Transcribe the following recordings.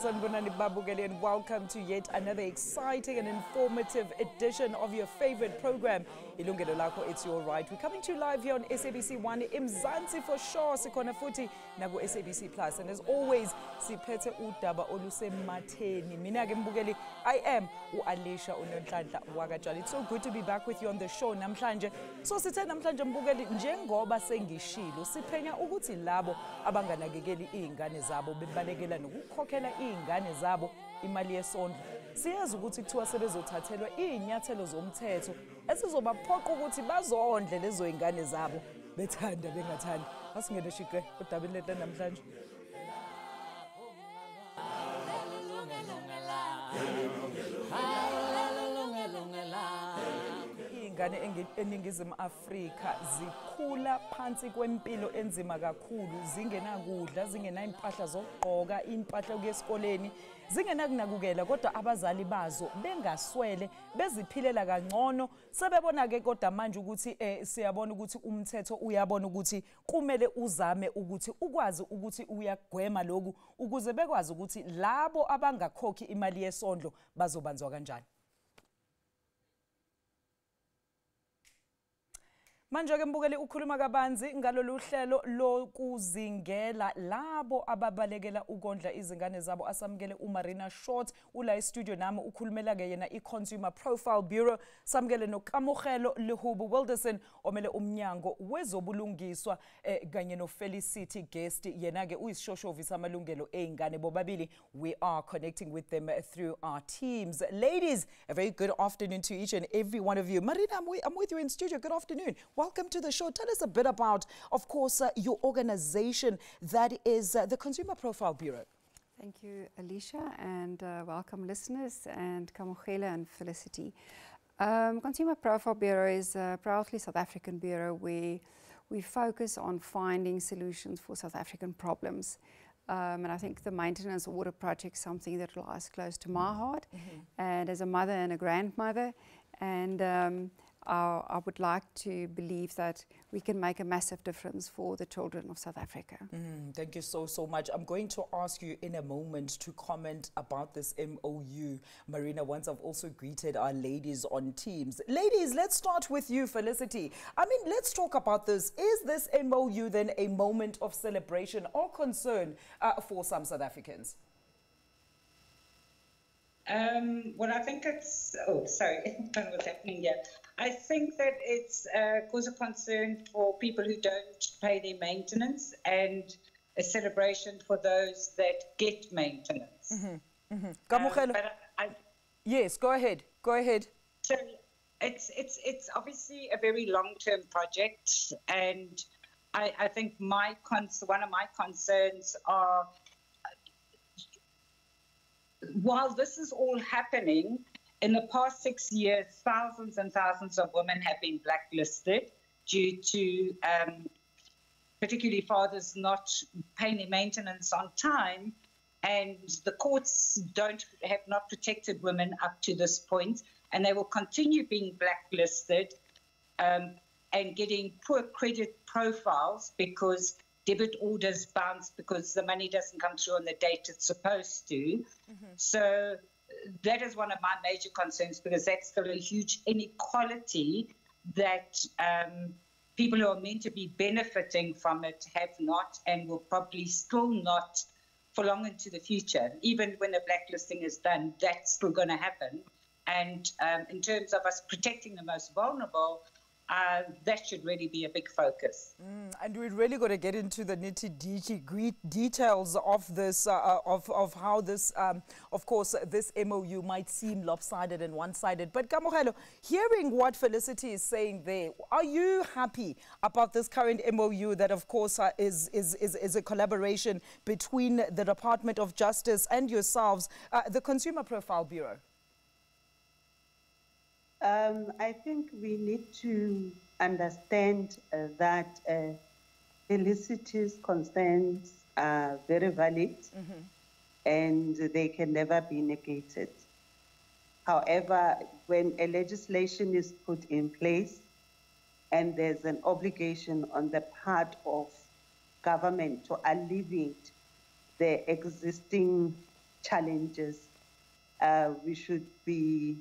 and welcome to yet another exciting and informative edition of your favorite program, Yilungelo Lakho, It's Your Right. We're coming to you live here on SABC 1, Mzansi for sure, Sikhona futhi naku SABC Plus. And as always, siphethe udaba olusematheni. Mina ke mbukeli, I am u-Alisha Unonhlanhla Wakatshali. It's so good to be back with you on the show namhlanje. So sithe namhlanje mbukeli, njengoba sengishilo, siphenya ukuthi labo abanganakekeli izingane zabo bebalekela nokukhokhela izingane zabo imali yesondlo. Siyazi ukuthi kuthiwa sebezothathelwa izinyathelo zomthetho esizobaphoqa ukuthi bazondle lezo izingane zabo bethanda bengathandi. Asingene shike udabeni lethu namhlanje. Izingane eningizimu Afrika zikhula phansi kwempilo enzima kakhulu, zingenakudla, zingenaimpahla zokugqoka, impahla yokuya esikoleni, zingenakunakukela, kodwa abazali bazo bengaswele beziphilela kangcono. Sebebona ke kodwa manje ukuthi siyabona ukuthi umthetho uyabona ukuthi kumele uzame ukuthi ukwazi ukuthi uyagwema lokhu ukuze bekwazi ukuthi labo abangakhokhi imali yesondlo bazobanzwa kanjani. Manje ke mbukeli ukhuluma kabanzi ngalolu hlelo lokuzingela labo ababalekela ukondla izingane zabo. Asamukele uMarina Short ula e-studio nami ukhulumela ke yena i-Consumer Profile Bureau. Samukele noKamogelo Lehubu Wilderson omele umnyango wezobulungiswa kanye noFelicity Guest yena ke uyisishoshovu samalungelo ezingane bobabili. We are connecting with them through our teams. Ladies, a very good afternoon to each and every one of you. Marina, I'm with you in studio. Good afternoon. Welcome to the show. Tell us a bit about, of course, your organization that is the Consumer Profile Bureau. Thank you, Alicia, and welcome listeners, and Kamogelo and Felicity. Consumer Profile Bureau is a proudly South African bureau where we focus on finding solutions for South African problems. And I think the maintenance order project is something that lies close to my heart. And as a mother and a grandmother, and I would like to believe that we can make a massive difference for the children of South Africa. Thank you so much. I'm going to ask you in a moment to comment about this MOU, Marina, once I've also greeted our ladies on Teams. Ladies, let's start with you, Felicity. I mean, let's talk about this. Is this MOU then a moment of celebration or concern for some South Africans? Well, I think it's, oh, sorry, I don't know what's happening here. I think that it's cause of concern for people who don't pay their maintenance and a celebration for those that get maintenance. Yes, go ahead. Go ahead. So it's obviously a very long-term project, and I think one of my concerns are, while this is all happening, in the past 6 years, thousands and thousands of women have been blacklisted due to particularly fathers not paying their maintenance on time, and the courts have not protected women up to this point, and they will continue being blacklisted and getting poor credit profiles because debit orders bounce because the money doesn't come through on the date it's supposed to. So that is one of my major concerns, because that's still a huge inequality that people who are meant to be benefiting from it have not, and will probably still not for long into the future. Even when the blacklisting is done, that's still going to happen. And in terms of us protecting the most vulnerable, that should really be a big focus. And we're really going to get into the nitty-gritty details of this, of how this, of course, this MOU might seem lopsided and one-sided. But Kamogelo, hearing what Felicity is saying there, are you happy about this current MOU that, of course, is a collaboration between the Department of Justice and yourselves, the Consumer Profile Bureau? I think we need to understand that Felicity's concerns are very valid and they can never be negated. However, when a legislation is put in place and there's an obligation on the part of government to alleviate the existing challenges, we should be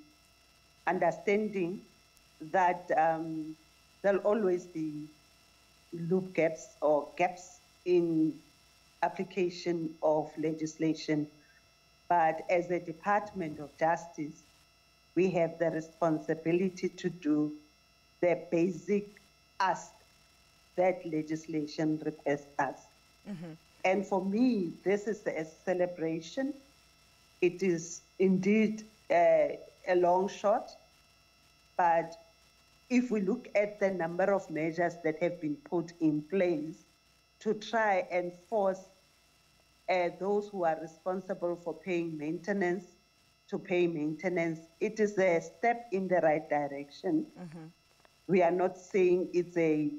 understanding that there'll always be loop gaps or gaps in application of legislation. But as a Department of Justice, we have the responsibility to do the basic ask that legislation requests us. And for me, this is a celebration. It is indeed a long shot, but if we look at the number of measures that have been put in place to try and force those who are responsible for paying maintenance to pay maintenance, it is a step in the right direction. We are not saying it's a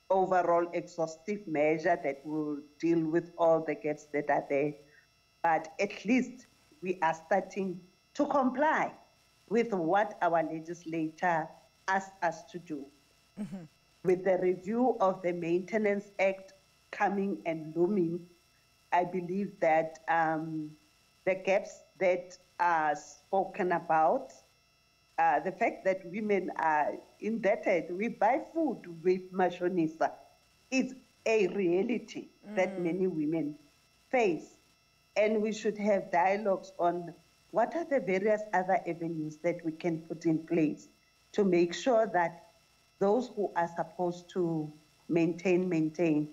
overall exhaustive measure that will deal with all the gaps that are there, but at least we are starting to comply with what our legislature asked us to do. With the review of the Maintenance Act coming and looming, I believe that the gaps that are spoken about, the fact that women are indebted, we buy food with mashonisa, is a reality that many women face. And we should have dialogues on what are the various other avenues that we can put in place to make sure that those who are supposed to maintain,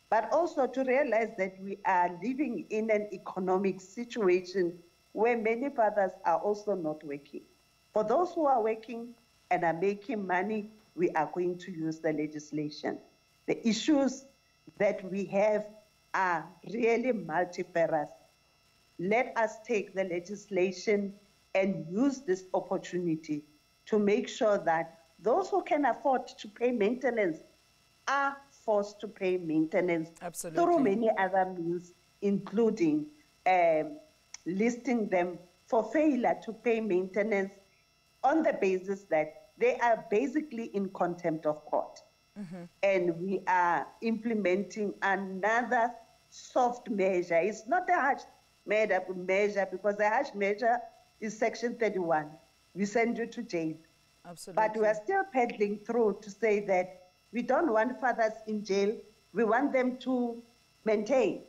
but also to realize that we are living in an economic situation where many fathers are also not working. For those who are working and are making money, we are going to use the legislation. The issues that we have are really multifarious. Let us take the legislation and use this opportunity to make sure that those who can afford to pay maintenance are forced to pay maintenance through many other means, including listing them for failure to pay maintenance on the basis that they are basically in contempt of court. And we are implementing another soft measure. It's not a harsh measure because the harsh measure is Section 31. We send you to jail. But we are still peddling through to say that we don't want fathers in jail. We want them to maintain.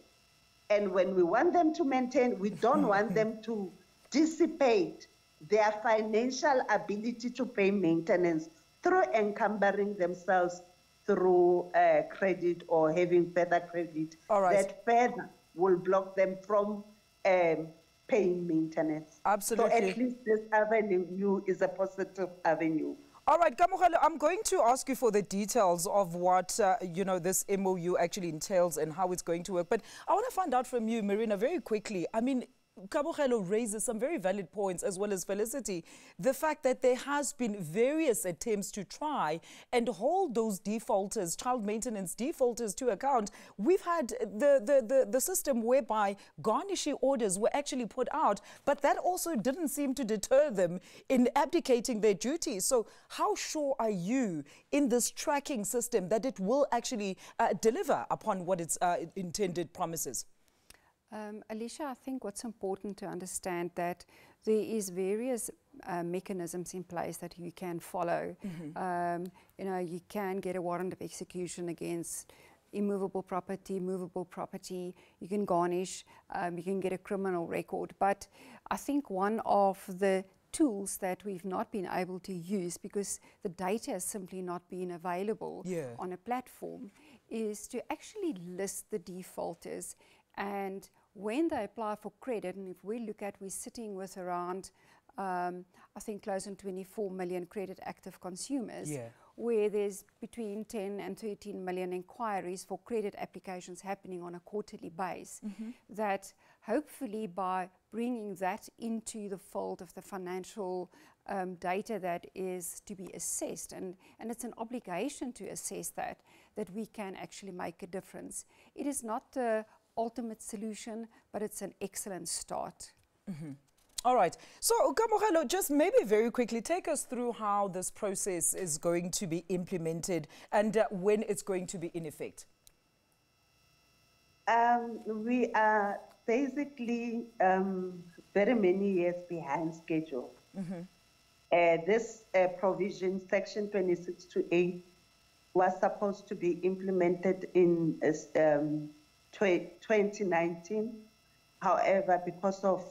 And when we want them to maintain, we don't want them to dissipate their financial ability to pay maintenance through encumbering themselves through credit or having further credit that further will block them from paying maintenance. Absolutely. So at least this avenue is a positive avenue. All right, Kamohelo, I'm going to ask you for the details of what, you know, this MOU actually entails and how it's going to work. But I want to find out from you, Marina, very quickly. I mean, Kamohelo raises some very valid points, as well as Felicity. The fact that there has been various attempts to try and hold those defaulters, child maintenance defaulters, to account. We've had the system whereby garnishee orders were actually put out, but that also didn't seem to deter them in abdicating their duties. So how sure are you in this tracking system that it will actually deliver upon what its intended promises? Alicia, I think what's important to understand that there is various mechanisms in place that you can follow. You know, you can get a warrant of execution against immovable property, movable property. You can garnish. You can get a criminal record. But I think one of the tools that we've not been able to use because the data has simply not been available on a platform is to actually list the defaulters. And when they apply for credit, and if we look at, we're sitting with around, I think, close on 24 million credit active consumers, where there's between 10 and 13 million inquiries for credit applications happening on a quarterly base, that hopefully by bringing that into the fold of the financial data that is to be assessed, and it's an obligation to assess that we can actually make a difference. It is not the ultimate solution, but it's an excellent start. All right. So, Kamohelo, just maybe very quickly take us through how this process is going to be implemented and when it's going to be in effect. We are basically very many years behind schedule. This provision, Section 26 to 8, was supposed to be implemented in 2019. However, because of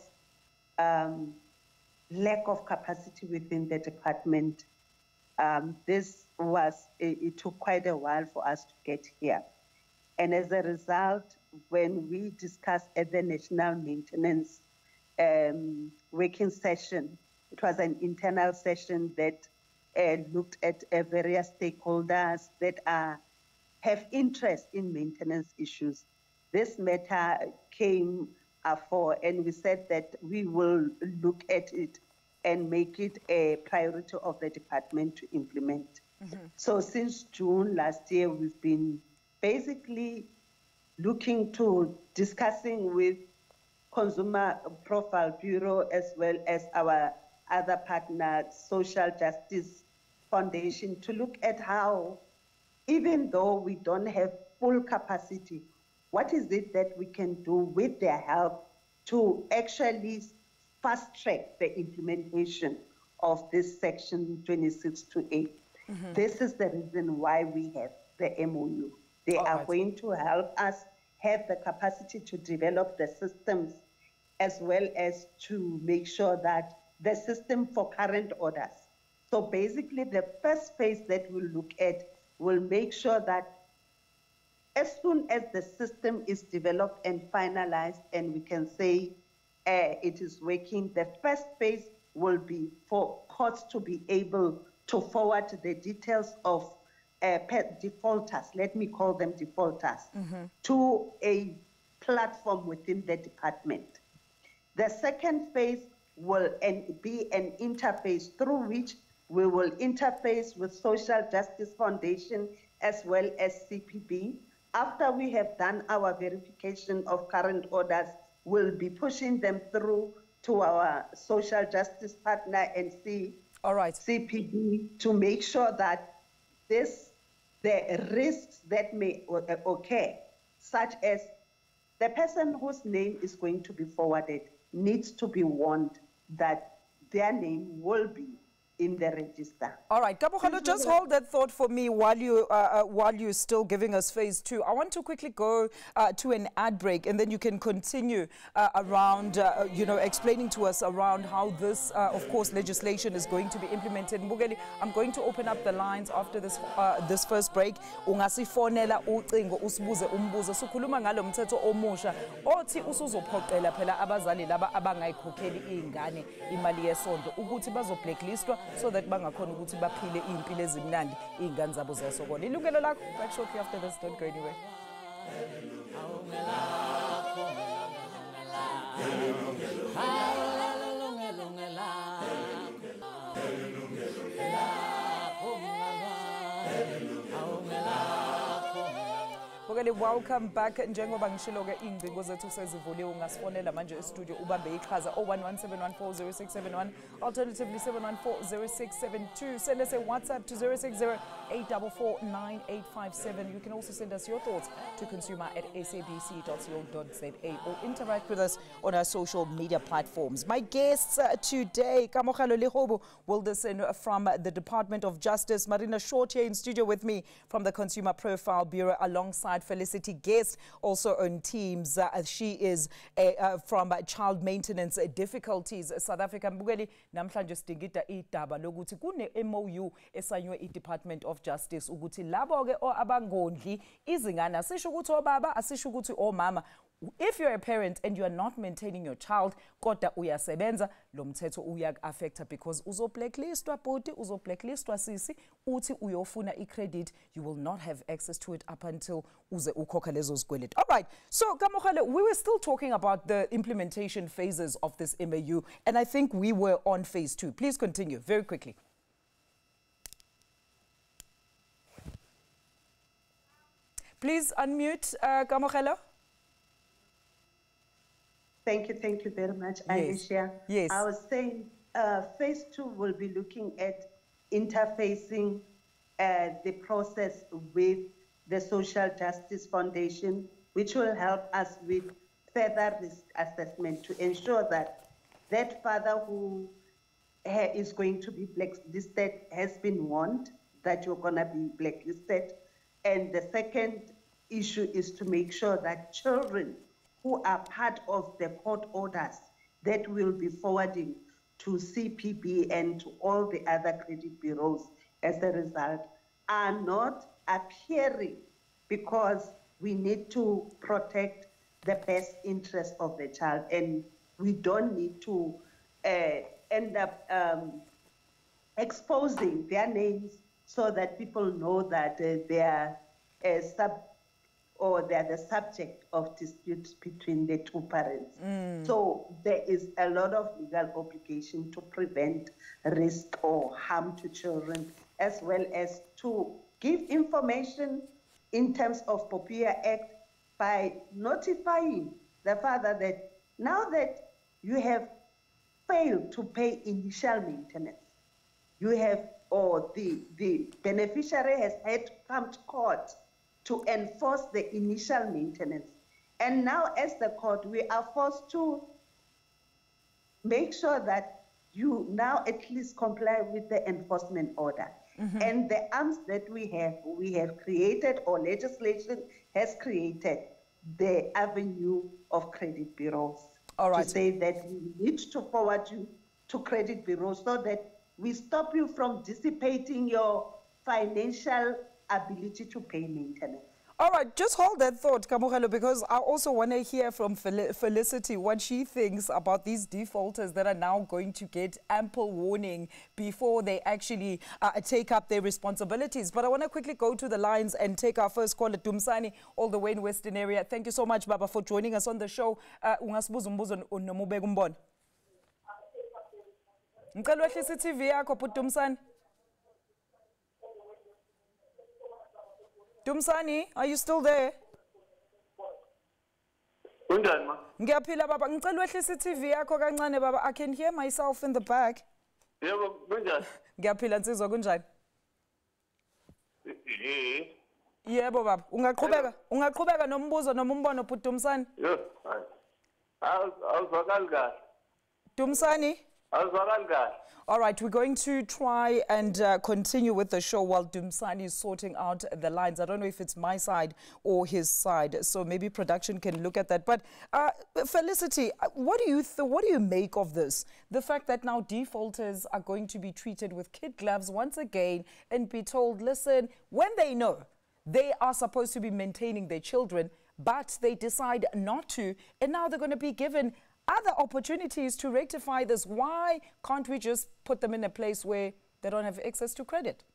lack of capacity within the department, it took quite a while for us to get here. And as a result, when we discussed at the National Maintenance working session, it was an internal session that looked at various stakeholders that have interest in maintenance issues. This matter came for, and we said that we will look at it and make it a priority of the department to implement. So since June last year, we've been basically looking to discussing with Consumer Profile Bureau as well as our other partner, Social Justice Foundation, to look at how, even though we don't have full capacity, what is it that we can do with their help to actually fast track the implementation of this Section 26 to 8. This is the reason why we have the MOU. They are going to help us have the capacity to develop the systems as well as to make sure that the system for current orders. So basically the first phase that we'll look at will make sure that as soon as the system is developed and finalized and we can say it is working, the first phase will be for courts to be able to forward the details of defaulters, let me call them defaulters, to a platform within the department. The second phase will be an interface through which we will interface with Social Justice Foundation as well as CPB. After we have done our verification of current orders, we'll be pushing them through to our social justice partner and CPB to make sure that the risks that may occur, such as the person whose name is going to be forwarded needs to be warned that their name will be in the register. All right, Kabogelo, just hold that thought for me while you're still giving us phase 2. I want to quickly go to an ad break, and then you can continue around, explaining to us around how this, of course, legislation is going to be implemented. Mbugeli, I'm going to open up the lines after this this first break. Ungasifonela ucingo usibuze umbuzo. Sikhuluma ngalo mthetho omusha othi usuzophoqela phela abazali laba abangayikhokheli izingane imali yesondlo ukuthi bazo blacklistwa so that bangakhona ukuthi baphile impilo ezimnandi izingane zabo ziyasokona. Ilungelo lakho, back shortly after this. Don't go anywhere. Welcome back. Njengoba ngishilo ke ingcingo zethu sezivuliwe, ungasifonela manje e-studio ubambe iqhaza 0117140671, alternatively 7140672. Send us a WhatsApp to 060-844-9857. You can also send us your thoughts to consumer@sabc.co.za or interact with us on our social media platforms. My guests today, Yilungelo Lakho, will listen from the Department of Justice. Marina Short here in studio with me from the Consumer Profile Bureau, alongside Felicity Guest, also on Teams. She is from Child Maintenance Difficulties South Africa. Mbukeli, namhlanje sidingida idaba lokuthi kune MOU esayinwe i-Department of Justice ukuthi labo ke abangondli izingane, asisho ukuthi obaba, asisho ukuthi omama. If you're a parent and you are not maintaining your child, kodwa uyasebenza, lo mthetho uyak-affecta because uzo blacklistwa bhuti, uzo blacklistwa sisi, uthi uyofuna i-credit, you will not have access to it up until uze ukhokha lezo zikweleti. All right, so Yilungelo, we were still talking about the implementation phases of this MOU, and I think we were on phase 2. Please continue very quickly. Please unmute, Yilungelo. Thank you very much, Yes. Alicia. Yes. I was saying phase 2 will be looking at interfacing the process with the Social Justice Foundation which will help us with further risk assessment to ensure that that father who is going to be blacklisted has been warned that you're going to be blacklisted. And the second issue is to make sure that children who are part of the court orders that will be forwarding to CPB and to all the other credit bureaus as a result are not appearing, because we need to protect the best interest of the child, and we don't need to end up exposing their names so that people know that they are they're the subject of disputes between the two parents. So there is a lot of legal obligation to prevent risk or harm to children, as well as to give information in terms of POPIA Act by notifying the father that now that you have failed to pay initial maintenance, you have, or the beneficiary has had to come to court to enforce the initial maintenance. And now as the court, we are forced to make sure that you now at least comply with the enforcement order. And the arms that we have created, or legislation has created, the avenue of credit bureaus. All right. To say that we need to forward you to credit bureaus so that we stop you from dissipating your financial ability to pay maintenance. All right, just hold that thought, Kamohelo, because I also want to hear from Felicity what she thinks about these defaulters that are now going to get ample warning before they actually take up their responsibilities. But I want to quickly go to the lines and take our first caller, Dumsani, all the way in Western area. Thank you so much, Baba, for joining us on the show. Ungasibuza umbuzo nomubeka umbono. Ngicela wehlise i-TV yakho, bhuti Dumsani. Dumsani, are you still there? Kunjani ma? Ngiyaphila baba, ngicela wehlise i-TV yakho kancane baba. I can hear myself in the back. Yebo, kunjani? Ngiyaphila nsizwa kunjani? Yebo baba, ungaqhubeka nombuzo noma umbono bhuti Dumsani? Yo, hayi. Awuzwakali kahle. Dumsani? Awuzwakali kahle. All right, we're going to try and continue with the show while Dumsani is sorting out the lines. I don't know if it's my side or his side, so maybe production can look at that. But Felicity, what do you make of this? The fact that now defaulters are going to be treated with kid gloves once again and be told, listen, when they know they are supposed to be maintaining their children, but they decide not to, and now they're going to be given other opportunities to rectify this. Why can't we just put them in a place where they don't have access to credit?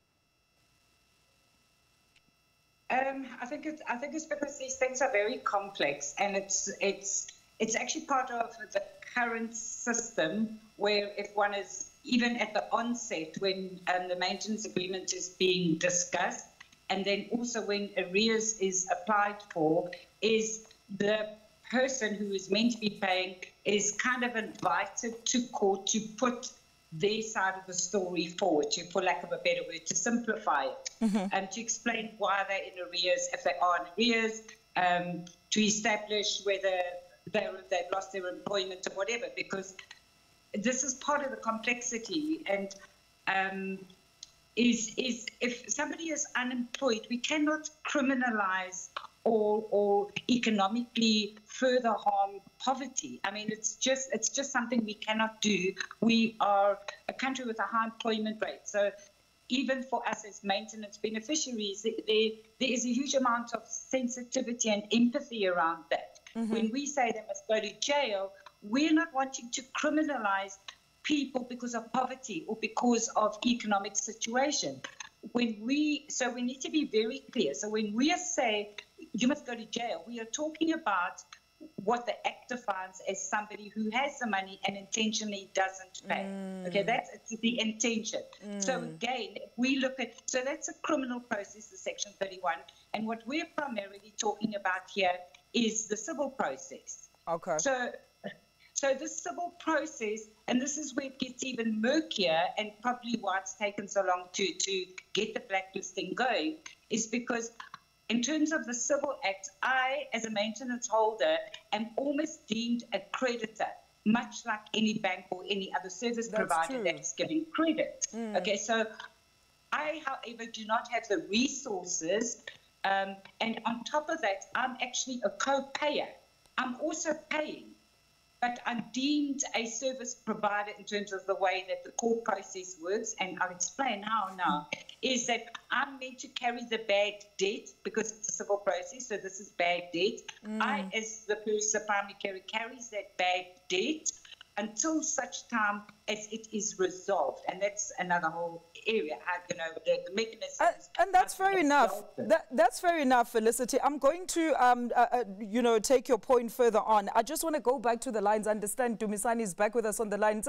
I think it's because these things are very complex, and it's actually part of the current system where if one is, even at the onset when the maintenance agreement is being discussed, and then also when arrears is applied for, is the person who is meant to be paying is kind of invited to court to put their side of the story forward, for lack of a better word, to simplify it, and to explain why they're in arrears, if they are in arrears, to establish whether they've lost their employment or whatever, because this is part of the complexity. And is if somebody is unemployed, we cannot criminalize or economically further harm poverty. I mean, it's just something we cannot do. We are a country with a high employment rate. So even for us as maintenance beneficiaries, there is a huge amount of sensitivity and empathy around that. When we say they must go to jail, we're not wanting to criminalize people because of poverty or because of economic situation. So we need to be very clear. So when we say you must go to jail, we are talking about what the Act defines as somebody who has the money and intentionally doesn't pay. Okay, that's the intention. So again, we look at, so that's a criminal process, the Section 31, and what we're primarily talking about here is the civil process. Okay. So this civil process, and this is where it gets even murkier, and probably why it's taken so long to get the blacklisting going, is because in terms of the Civil Act, I, as a maintenance holder, am almost deemed a creditor, much like any bank or any other service provider that's giving credit. Okay, so I, however, do not have the resources, and on top of that, I'm actually a co-payer. I'm also paying, but I'm deemed a service provider in terms of the way that the court process works, and I'll explain how now, is that I'm meant to carry the bad debt because it's a civil process, so this is bad debt. I, as the person, primary carer, carries that bad debt until such time as it is resolved, and that's another whole area. The mechanisms. And that's fair enough. That's fair enough, Felicity. I'm going to, take your point further on. I just want to go back to the lines. Understand, Dumisani is back with us on the line.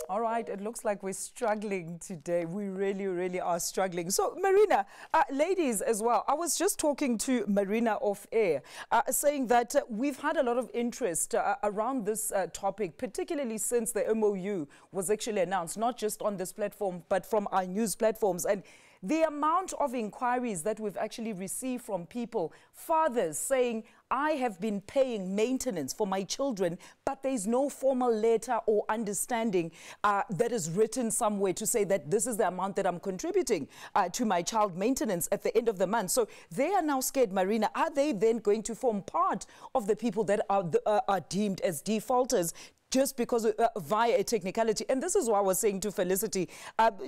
All right, it looks like we're struggling today. We really, really are struggling. So, Marina, ladies as well, I was just talking to Marina off air, saying that we've had a lot of interest around this topic, particularly since the MOU was actually announced, not just on this platform, but from our news platforms. And the amount of inquiries that we've actually received from people, fathers saying, I have been paying maintenance for my children, but there's no formal letter or understanding that is written somewhere to say that this is the amount that I'm contributing to my child maintenance at the end of the month. So they are now scared, Marina. Are they then going to form part of the people that are deemed as defaulters just because via a technicality? And this is what I was saying to Felicity.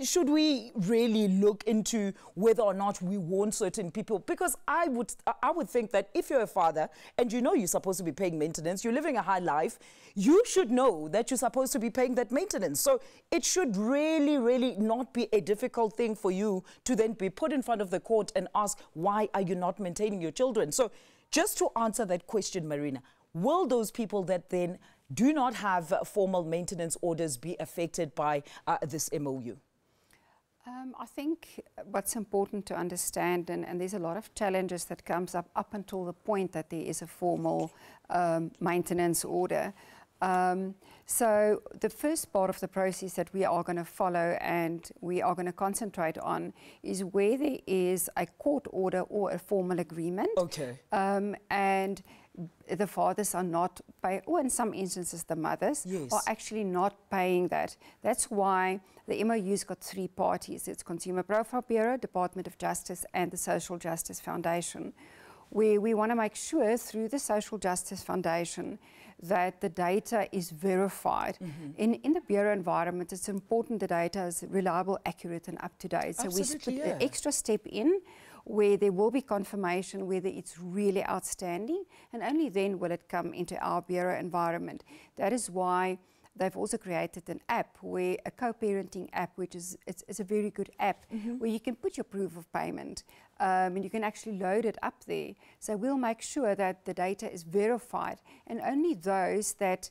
Should we really look into whether or not we want certain people? Because I would think that if you're a father and you know you're supposed to be paying maintenance, you're living a high life, you should know that you're supposed to be paying that maintenance. So it should really, really not be a difficult thing for you to then be put in front of the court and ask, why are you not maintaining your children? So just to answer that question, Marina, will those people that then do not have formal maintenance orders be affected by this MOU? I think what's important to understand, and there's a lot of challenges that comes up until the point that there is a formal maintenance order. So the first part of the process that we are going to follow and we are going to concentrate on is where there is a court order or a formal agreement. Okay. And the fathers are not paying, or in some instances the mothers are actually not paying that. That's why the MOU's got three parties. It's Consumer Profile Bureau, Department of Justice, and the Social Justice Foundation. We want to make sure through the Social Justice Foundation that the data is verified. In the Bureau environment, it's important the data is reliable, accurate, and up to date. So we put an extra step in where there will be confirmation whether it's really outstanding, and only then will it come into our Bureau environment. That is why they've also created an app, where a co-parenting app, which is it's a very good app, where you can put your proof of payment and you can actually load it up there. So we'll make sure that the data is verified, and only those that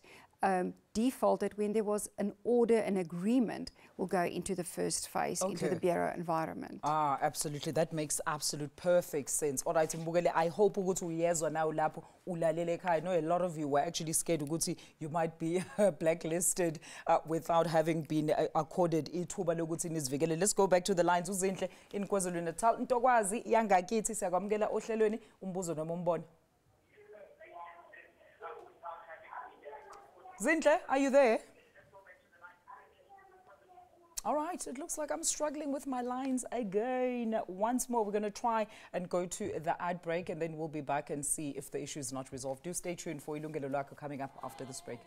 defaulted when there was an order, an agreement, will go into the first phase, into the Bureau environment. Ah, absolutely. That makes absolute perfect sense. All right, Mbugele, I hope I know a lot of you were actually scared you might be blacklisted without having been accorded ithuba lokuthi nizvikele. Let's go back to the lines. Uzinhle in KwaZulu-Natal. Ntokwazi yangakithi siyakwamukela ohlelweni umbuzo noma umbono. Zinhle, are you there? All right, it looks like I'm struggling with my lines again. Once more, we're going to try and go to the ad break, and then we'll be back and see if the issue is not resolved. Do stay tuned for Yilungelo Lakho coming up after this break.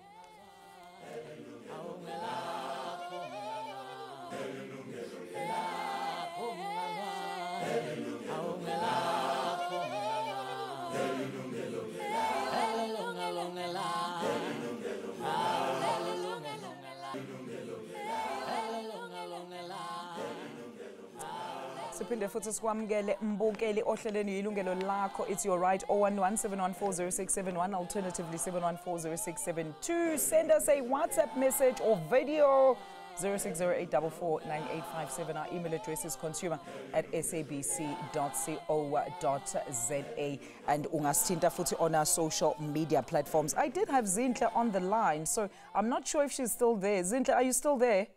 Siphinde futhi sikwamukele mbukeli ohlelweni Yilungelo Lakho. It's your right. 011-714-0671, alternatively 714-0672. Send us a WhatsApp message or video 0608449857. Our email address is consumer@sabc.co.za, and ungasithinta futhi on our social media platforms. I did have Zinhle on the line, so I'm not sure if she's still there. Zinhle, are you still there?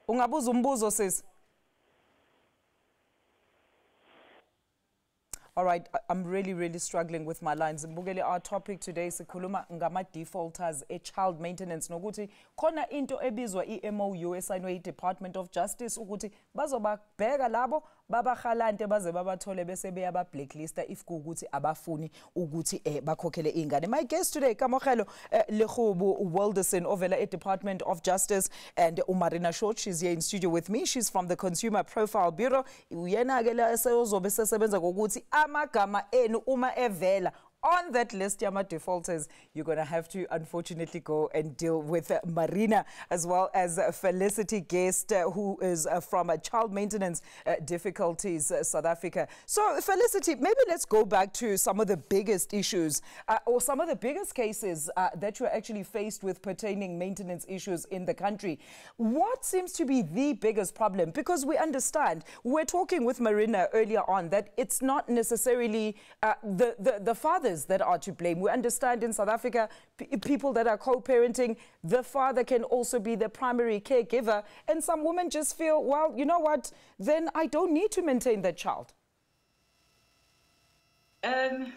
Ungabuza umbuzo sis. All right, I'm really struggling with my lines. Mbugeli, our topic today is sikhuluma ngama defaulters child maintenance nokuthi khona into ebizwa i-MOU esayinwe i-Department of Justice ukuthi bazobabheka labo babahalante baze babathole bese beyaba blacklista if kuukuthi abafuni ukuthi bakhokhele ingane. My guest today Yilungelo Lakho ovela Department of Justice, and Marina Short, she's here in studio with me. She's from the Consumer Profile Bureau. Uyena ke la sezobe sesebenza ngokuthi amagama enu uma evela on that list yama defaulters, you're going to have to unfortunately go and deal with Marina as well as Felicity Guest, who is from Child Maintenance Difficulties South Africa. So Felicity, maybe let's go back to some of the biggest issues or some of the biggest cases that you're actually faced with pertaining maintenance issues in the country. What seems to be the biggest problem? Because we understand, we're talking with Marina earlier on, that it's not necessarily the fathers that are to blame. We understand in South Africa, people that are co-parenting, the father can also be the primary caregiver, and some women just feel, well, you know what, then I don't need to maintain that child. You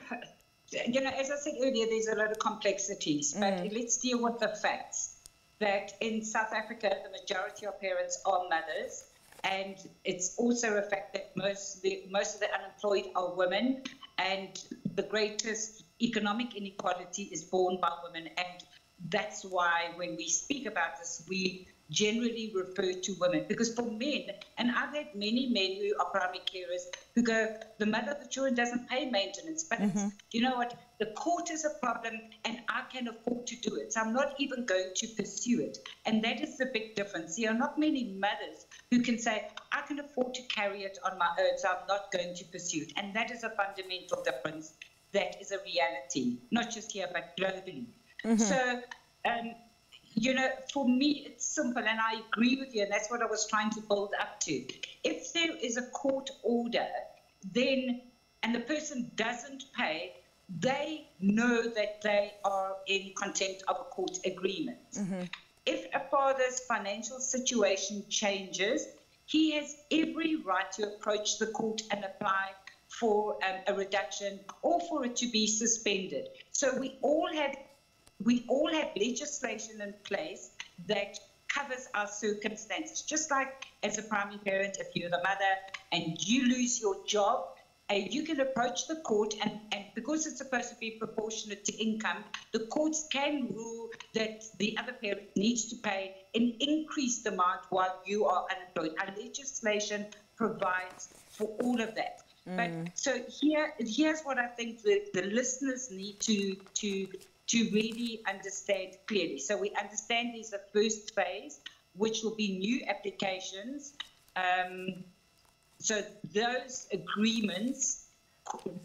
know, as I said earlier, there's a lot of complexities, but let's deal with the facts. That in South Africa, the majority of parents are mothers, and it's also a fact that most of the unemployed are women, and the greatest economic inequality is borne by women. And that's why when we speak about this, we generally refer to women. Because for men, and I've had many men who are primary carers who go, the mother of the children doesn't pay maintenance, but it's, you know what, the court is a problem and I can afford to do it. So I'm not even going to pursue it. And that is the big difference. There are not many mothers who can say, I can afford to carry it on my own, so I'm not going to pursue it. And that is a fundamental difference. That is a reality, not just here, but globally. So, you know, for me, it's simple, and I agree with you, and that's what I was trying to build up to. If there is a court order, then, and the person doesn't pay, they know that they are in contempt of a court agreement. If a father's financial situation changes, he has every right to approach the court and apply for a reduction or for it to be suspended. So we all have legislation in place that covers our circumstances. Just like as a primary parent, if you're the mother and you lose your job, you can approach the court, and because it's supposed to be proportionate to income, the courts can rule that the other parent needs to pay an increased amount while you are unemployed. Our legislation provides for all of that. But so here's what I think the listeners need to really understand clearly. So we understand there's a first phase, which will be new applications. So those agreements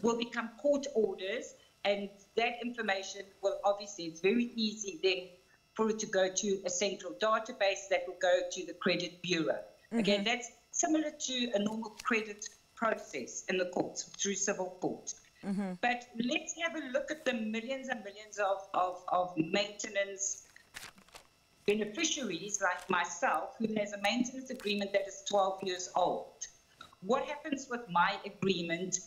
will become court orders, and that information will obviously, it's very easy then for it to go to a central database that will go to the credit bureau. Again, that's similar to a normal credit process in the courts, through civil court. But let's have a look at the millions and millions of maintenance beneficiaries like myself, who has a maintenance agreement that is 12 years old. What happens with my agreement?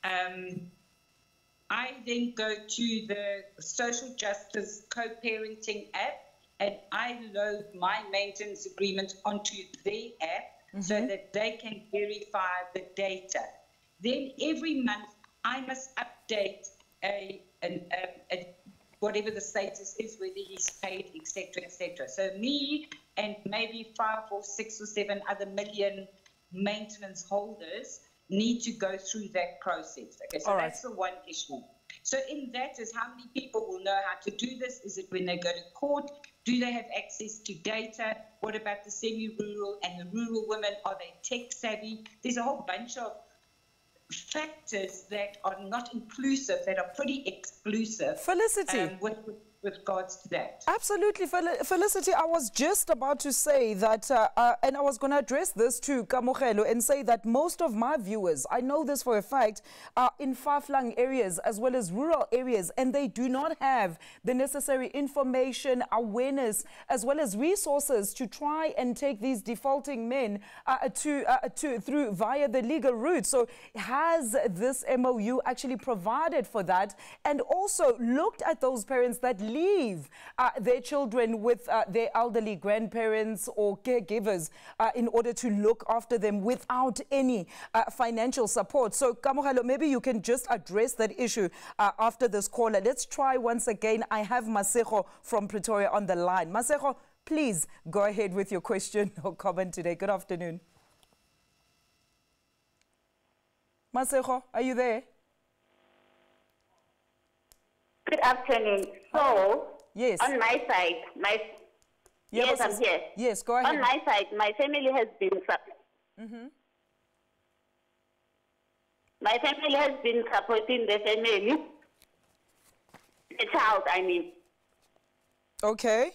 I then go to the Social Justice Co-Parenting app, and I load my maintenance agreement onto their app so that they can verify the data. Then every month, I must update whatever the status is, whether he's paid, etc., etc. So me and maybe 5 or 6 or 7 other million maintenance holders need to go through that process. Okay, so that's the one issue. So in that is how many people will know how to do this? Is it when they go to court? Do they have access to data? What about the semi-rural and the rural women? Are they tech savvy? There's a whole bunch of factors that are not inclusive, that are pretty exclusive. Felicity, with regards to that? Absolutely, Felicity. I was just about to say that, and I was going to address this to Kamogelo and say that most of my viewers, I know this for a fact, are in far-flung areas as well as rural areas, and they do not have the necessary information, awareness, as well as resources to try and take these defaulting men through via the legal route. So has this MOU actually provided for that, and also looked at those parents that leave their children with their elderly grandparents or caregivers in order to look after them without any financial support? So Kamogelo, maybe you can just address that issue after this caller. Let's try once again. I have Masego from Pretoria on the line. Masego, please go ahead with your question or comment today. Good afternoon. Masego, are you there? Good afternoon. So, yes, on my side, yes, I'm here. Yes, go ahead. On my side, my family has been my family has been supporting the family, the child, I mean. Okay.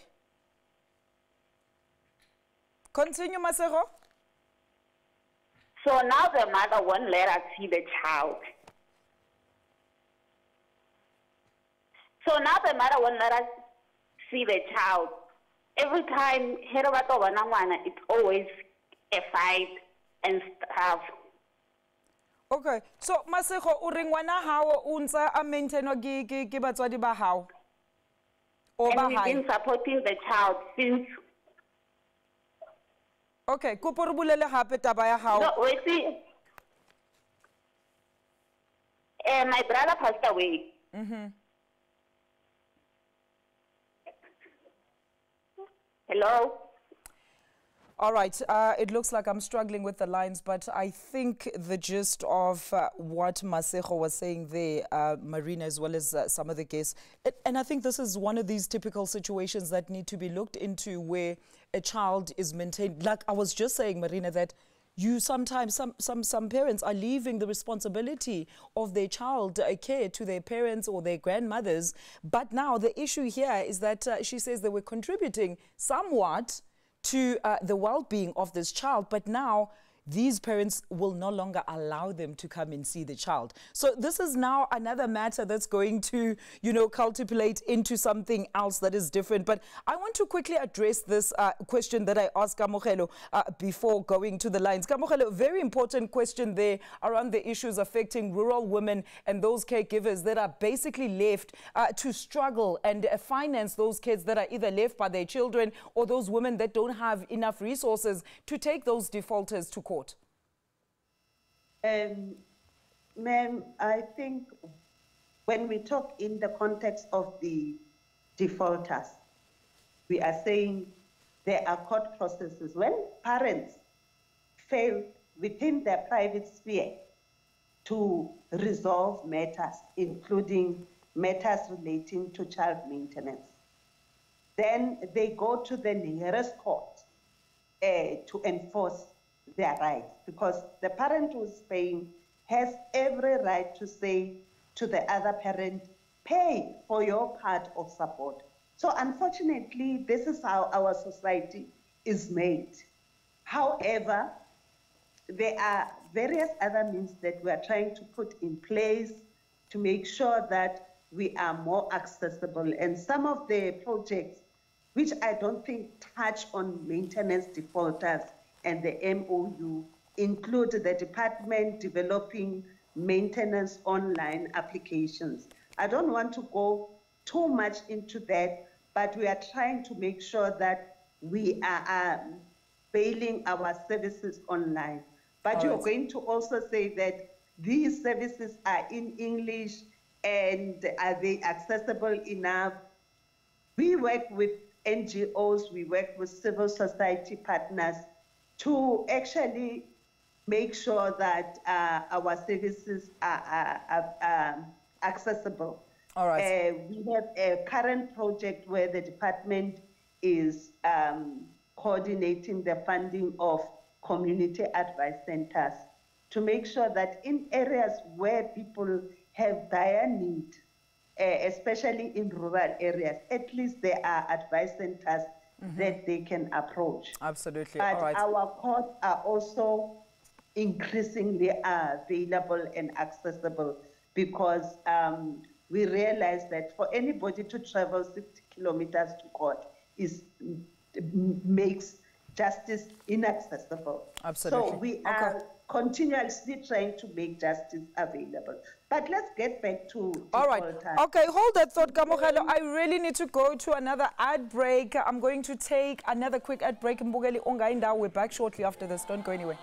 Continue, Masego. So now the mother won't let us see the child. So now the mother won't let us see the child. Every time it's always a fight and stuff. Okay. So Masego, o re ngwana hao o ntse a maintainwa ke batswadi ba hao? And we've been supporting the child since. Okay, kopo re bulele hape taba ya hao. No, we see. My brother passed away. Hello? All right. It looks like I'm struggling with the lines, but I think the gist of what Masego was saying there, Marina, as well as some of the guests, and I think this is one of these typical situations that need to be looked into where a child is maintained. Like I was just saying, Marina, that you sometimes, some parents are leaving the responsibility of their child care to their parents or their grandmothers. But now the issue here is that she says they were contributing somewhat to the well-being of this child, but now these parents will no longer allow them to come and see the child. So this is now another matter that's going to, cultivate into something else that is different. But I want to quickly address this question that I asked Kamogelo before going to the lines. Kamogelo, very important question there around the issues affecting rural women and those caregivers that are basically left to struggle and finance those kids that are either left by their children or those women that don't have enough resources to take those defaulters to court. Ma'am, I think when we talk in the context of the defaulters, we are saying there are court processes. When parents fail within their private sphere to resolve matters, including matters relating to child maintenance, then they go to the nearest court to enforce their rights, because the parent who's paying has every right to say to the other parent, pay for your part of support. So unfortunately, this is how our society is made. However, there are various other means that we are trying to put in place to make sure that we are more accessible. And some of the projects, which I don't think touch on maintenance defaulters and the MOU, include the department developing maintenance online applications. I don't want to go too much into that, but we are trying to make sure that we are bailing our services online. But you're going to also say that these services are in English and are they accessible enough? We work with NGOs, we work with civil society partners to actually make sure that our services are accessible. All right. We have a current project where the department is coordinating the funding of community advice centers to make sure that in areas where people have dire need especially in rural areas, at least there are advice centers that they can approach. Absolutely. But All right. our courts are also increasingly available and accessible because we realize that for anybody to travel 60 kilometers to court makes justice inaccessible. Absolutely. So we are continuously trying to make justice available. But let's get back to all right. time. Okay, hold that thought, Kamogelo. I really need to go to another ad break. I'm going to take another quick ad break. Mbugeli Ongainda, we're back shortly after this. Don't go anywhere.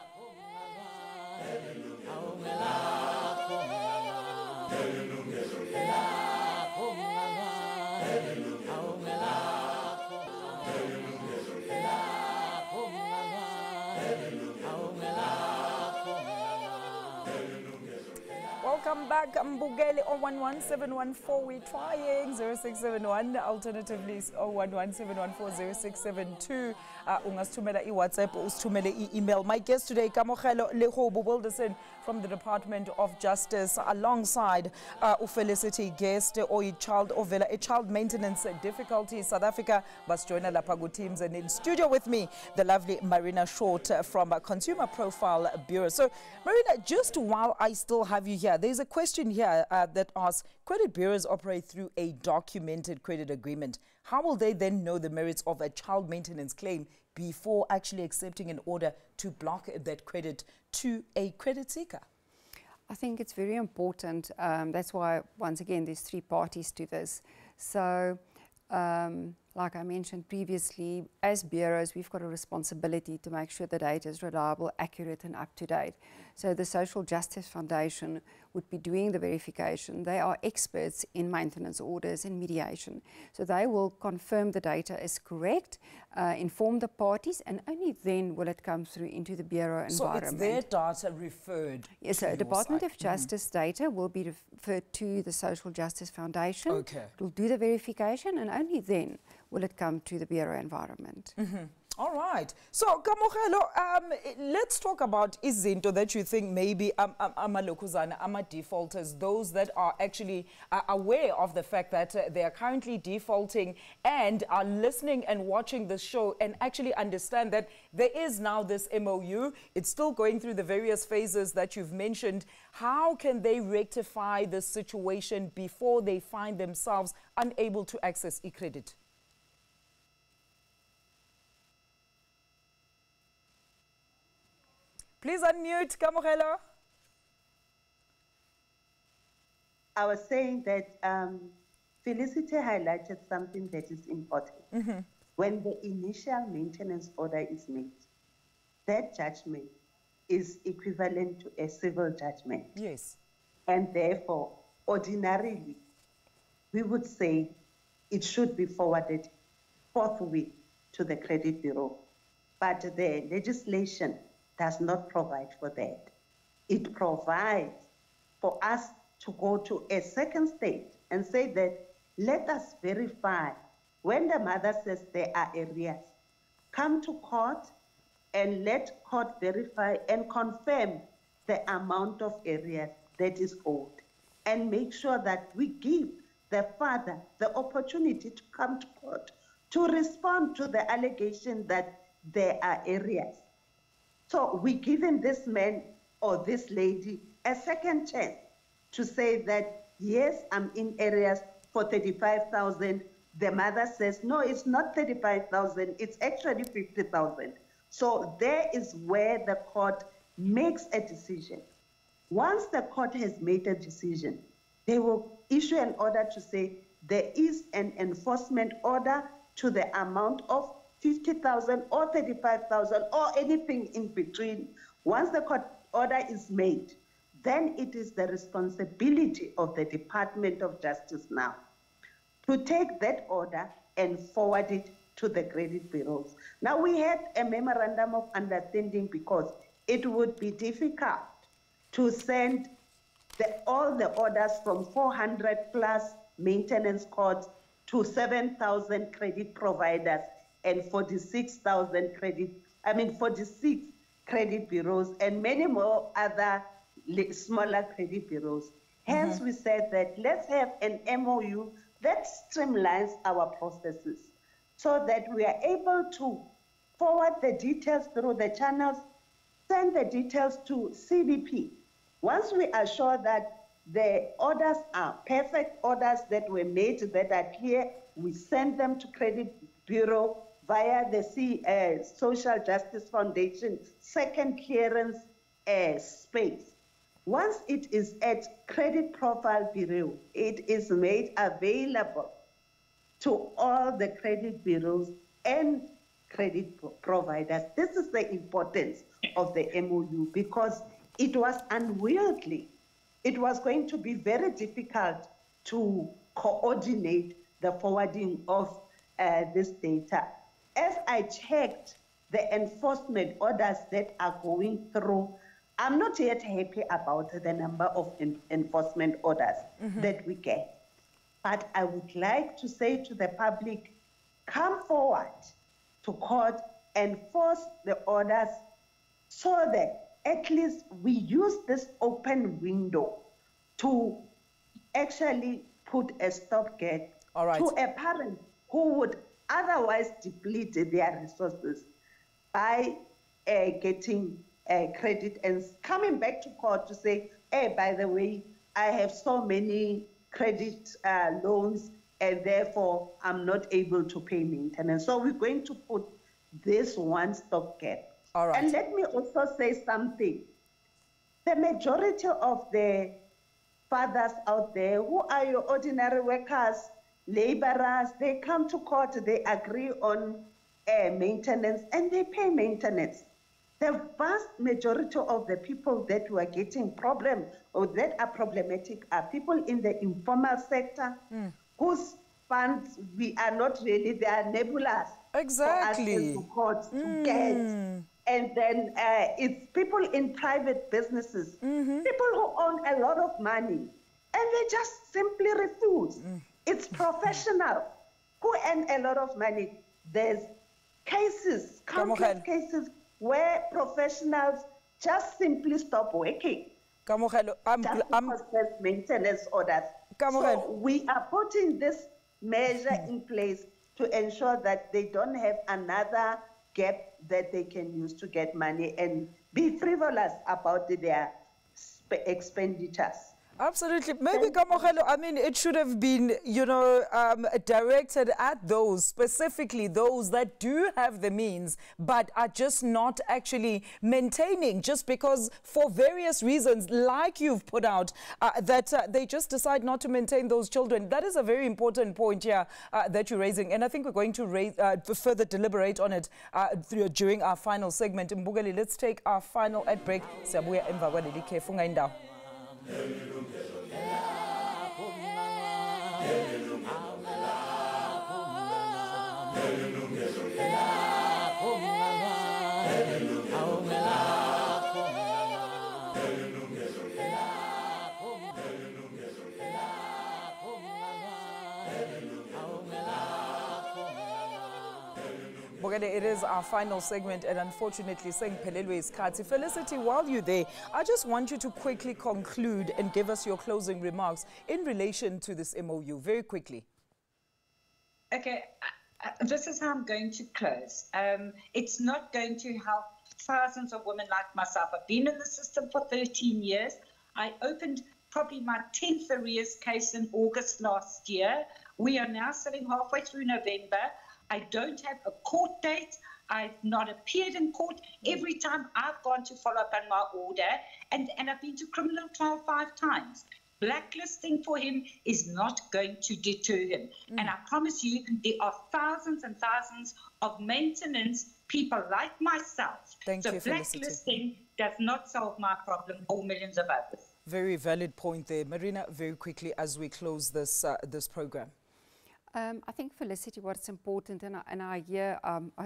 Welcome back, Mbugeli 011714. We're trying 0671, alternatively 0117140672. Ungasithumela i-WhatsApp, usithumele i-email. My guest today, Yilungelo Lakho from the Department of Justice, alongside Felicity guest or a child maintenance difficulties. South Africa, Basjoina Lapagu teams, and in studio with me, the lovely Marina Short from Consumer Profile Bureau. So, Marina, just while I still have you here, there's a question here that asks, credit bureaus operate through a documented credit agreement. How will they then know the merits of a child maintenance claim before actually accepting an order to block that credit to a credit seeker? I think it's very important. That's why, once again, there's three parties to this. So, like I mentioned previously, as bureaus, we've got a responsibility to make sure the data is reliable, accurate, and up to date. So the Social Justice Foundation would be doing the verification. They are experts in maintenance orders and mediation. So they will confirm the data is correct, inform the parties, and only then will it come through into the bureau environment. So it's their data referred Yes, to so Department side. of Justice data will be referred to the Social Justice Foundation. Okay. It will do the verification, and only then will it come to the bureau environment. All right. So, Kamogelo, let's talk about izinto that you think maybe amalokuzana, defaulters, those that are actually aware of the fact that they are currently defaulting and are listening and watching this show and actually understand that there is now this MOU. It's still going through the various phases that you've mentioned. How can they rectify this situation before they find themselves unable to access e-credit? Please unmute, Kamogelo. I was saying that Felicity highlighted something that is important. When the initial maintenance order is made, that judgment is equivalent to a civil judgment. Yes. And therefore, ordinarily, we would say it should be forwarded forthwith to the credit bureau. But the legislation does not provide for that. It provides for us to go to a second stage and say that let us verify when the mother says there are arrears, come to court and let court verify and confirm the amount of arrears that is owed, and make sure that we give the father the opportunity to come to court to respond to the allegation that there are arrears. So we're giving this man or this lady a second chance to say that, yes, I'm in arrears for 35,000. The mother says, no, it's not 35,000, it's actually 50,000. So there is where the court makes a decision. Once the court has made a decision, they will issue an order to say there is an enforcement order to the amount of 50,000 or 35,000 or anything in between. Once the court order is made, then it is the responsibility of the Department of Justice now to take that order and forward it to the credit bureaus. Now, we had a memorandum of understanding because it would be difficult to send all the orders from 400 plus maintenance courts to 7,000 credit providers and 46 credit bureaus and many more other smaller credit bureaus. Hence, we said that let's have an MOU that streamlines our processes so that we are able to forward the details through the channels, send the details to CBP. Once we are sure that the orders are perfect orders that were made that are clear, we send them to Credit Bureau via the Social Justice Foundation second clearance space. Once it is at Credit Profile Bureau, it is made available to all the credit bureaus and credit providers. This is the importance of the MOU because it was unwieldy. It was going to be very difficult to coordinate the forwarding of this data. As I checked the enforcement orders that are going through, I'm not yet happy about the number of enforcement orders that we get. But I would like to say to the public, come forward to court, enforce the orders so that at least we use this open window to actually put a stopgap to a parent who would otherwise deplete their resources by getting credit and coming back to court to say, hey, by the way, I have so many credit loans and therefore I'm not able to pay maintenance. So we're going to put this one stopgap. All right. And let me also say something. The majority of the fathers out there who are your ordinary workers, laborers, they come to court, they agree on maintenance and they pay maintenance. The vast majority of the people that were getting problems or that are problematic are people in the informal sector whose funds we are not really, they are nebulous exactly for us to court to get. And then it's people in private businesses, people who own a lot of money, and they just simply refuse. It's professionals who earn a lot of money. There's cases, countless cases, where professionals just simply stop working. Just because there's maintenance orders. So we are putting this measure in place to ensure that they don't have another gap that they can use to get money and be frivolous about their expenditures. Absolutely. Maybe, Kamogelo, I mean, it should have been, you know, directed at those, specifically those that do have the means, but are just not actually maintaining, just because for various reasons, like you've put out, that they just decide not to maintain those children. That is a very important point here that you're raising. And I think we're going to further deliberate on it during our final segment. Mbugeli, let's take our final ad break. Siyabuya emva kwaleli khefu ngayindawo. It is our final segment, and unfortunately, saying Pelelwe is Kati. Felicity, while you're there, I just want you to quickly conclude and give us your closing remarks in relation to this MOU, very quickly. Okay, this is how I'm going to close. It's not going to help thousands of women like myself. I've been in the system for 13 years. I opened probably my 10th arrears case in August last year. We are now sitting halfway through November. I don't have a court date. I've not appeared in court. Every time I've gone to follow up on my order, and I've been to criminal trial 5 times. Blacklisting for him is not going to deter him. And I promise you, there are thousands and thousands of maintenance people like myself. Thank you, Felicity. Blacklisting does not solve my problem or millions of others. Very valid point there. Marina, very quickly as we close this, this program. I think, Felicity, what's important, and I hear,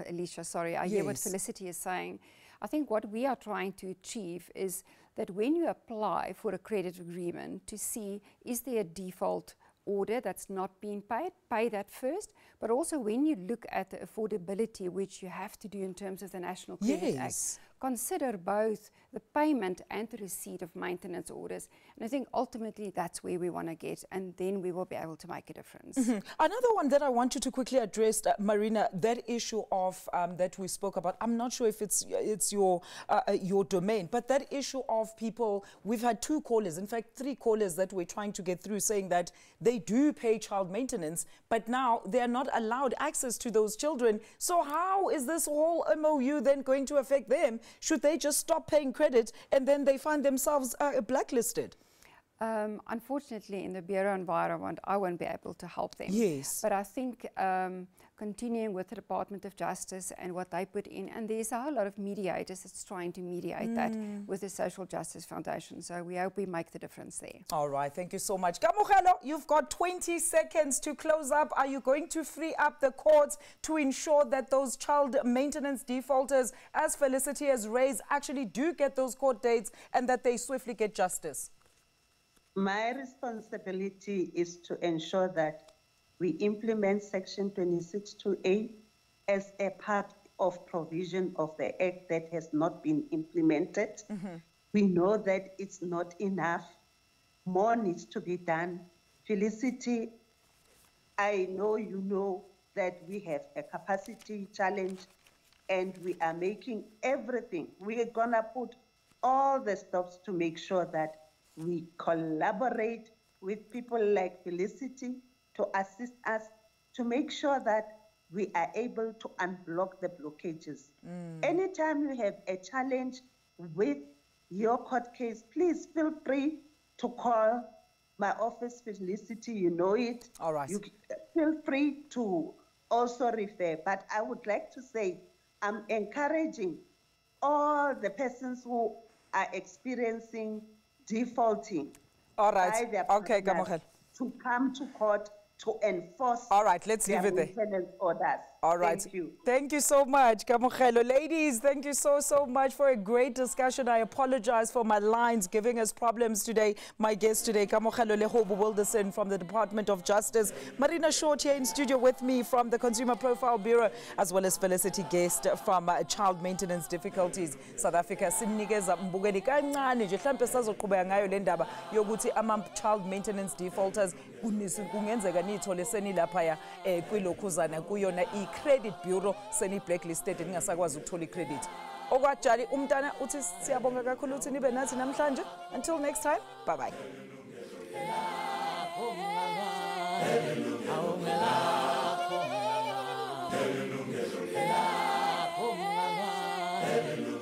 Alicia, sorry, I hear what Felicity is saying. I think what we are trying to achieve is that when you apply for a credit agreement to see, is there a default order that's not being paid, pay that first. But also when you look at the affordability, which you have to do in terms of the National Credit Act, consider both the payment and the receipt of maintenance orders. And I think ultimately that's where we want to get, and then we will be able to make a difference. Another one that I want you to quickly address, Marina, that issue of that we spoke about. I'm not sure if it's your domain, but that issue of people, we've had 2 callers, in fact 3 callers that we're trying to get through, saying that they do pay child maintenance, but now they're not allowed access to those children. So how is this whole MOU then going to affect them? Should they just stop paying credit and then they find themselves blacklisted? Unfortunately, in the Bureau environment, I won't be able to help them. Yes. But I think continuing with the Department of Justice and what they put in, and there's a whole lot of mediators that's trying to mediate that with the Social Justice Foundation. So we hope we make the difference there. All right, thank you so much. Yilungelo, you've got 20 seconds to close up. Are you going to free up the courts to ensure that those child maintenance defaulters, as Felicity has raised, actually do get those court dates and that they swiftly get justice? My responsibility is to ensure that we implement Section 26(2)(a) as a part of provision of the Act that has not been implemented. We know that it's not enough. More needs to be done. Felicity, I know you know that we have a capacity challenge and we are making everything. We are gonna put all the stops to make sure that we collaborate with people like Felicity to assist us to make sure that we are able to unblock the blockages. Anytime you have a challenge with your court case, please feel free to call my office, Felicity, you know it. All right. You feel free to also refer. But I would like to say, I'm encouraging all the persons who are experiencing defaulting. All right. Okay, Yilungelo, to come to court to enforce. All right, let's leave it there. Maintenance orders. All right. Thank you. Thank you so much, Yilungelo. Ladies, thank you so much for a great discussion. I apologize for my lines giving us problems today. My guest today, Yilungelo Lakho from the Department of Justice. Marina Short here in studio with me from the Consumer Profile Bureau, as well as Felicity Guest from Child Maintenance Difficulties South Africa. Simnikeza mbukeli kancane nje mhlambe sazoqhubeka ngayo le ndaba yokuthi ama-child maintenance defaulters kungenzeka nithole senilapha kwilokhuzana kuyona i-credit bureau seni-blacklisted ningasakwazi ukuthola i-credit. Okwajali umntana uthi siyabonga kakhulu ukuthi nibe nathi namhlanje. Until next time, bye-bye. Hallelujah.